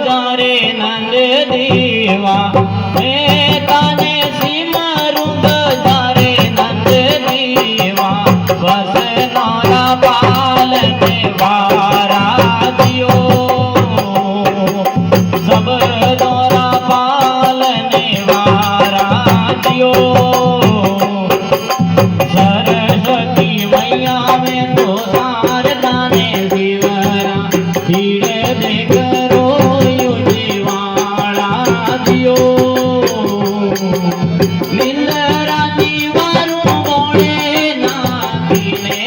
જારે નંદ દેવા મેં તને સિમરું જારે નંદ દેવા બસ નોરા પાલ ને વારા દિયો સબ નોરા પાલ ને વારા દિયો સરસ્વતી મૈયા મેં તો શારદા ને જીવરા ધીરે દે કરો યુજીવાળા દિયો નિંદરાની વારું મોડે નાખીને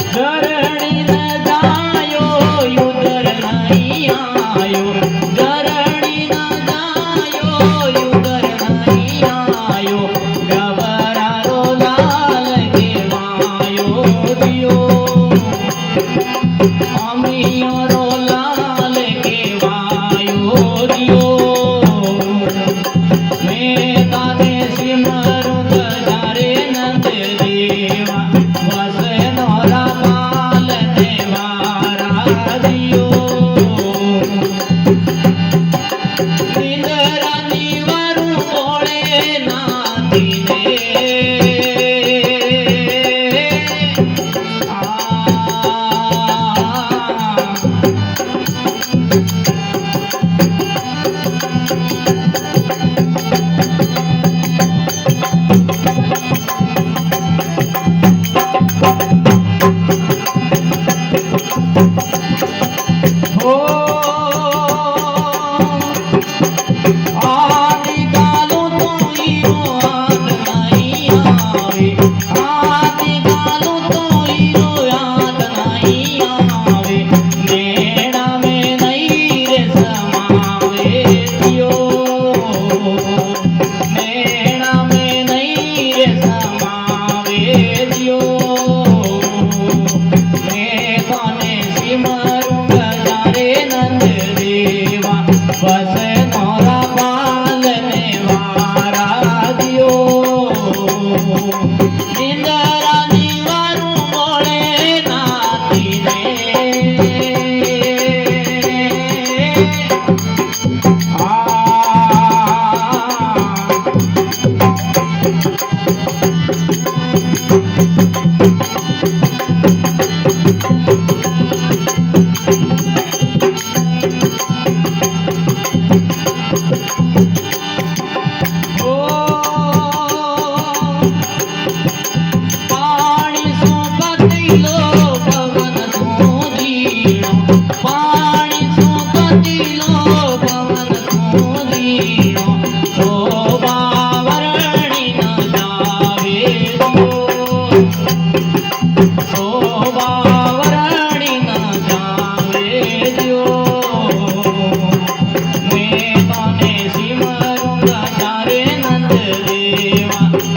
ધરણી ન જાયો યુદર નહીં આયો ધરણી ન જાયો યુદર નહીં આયો ગબરારો લાલ કેવાયો દિયો અમિયોરો લાલ કેવાયો દિયો મેં તાને સિમરું જારે નંદ દેવા વસ નોરા પાલ ને વારા દિયો નિંદરાની વારું મોડે નાખીને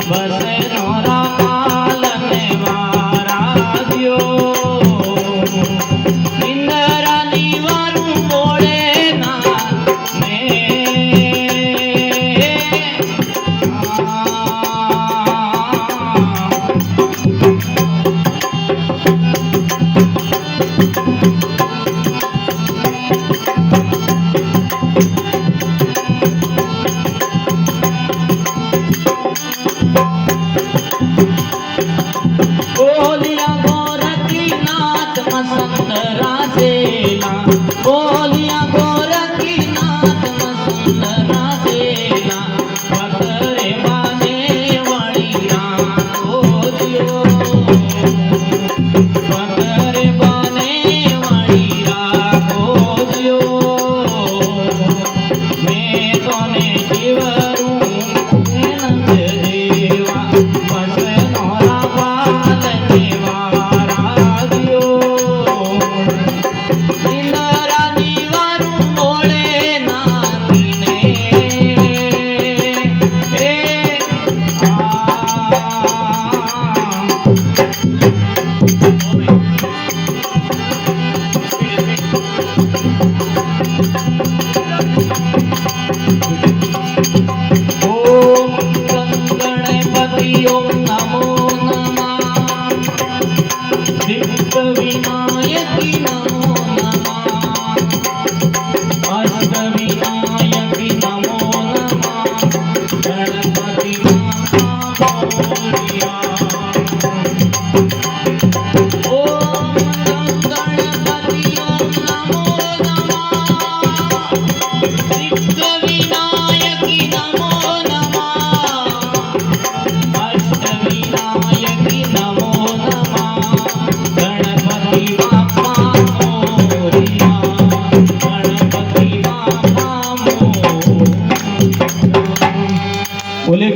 બસ નોરા પાલ ને વારા દિયો નિંદરાની વારું મોડે નાખીને ઓલે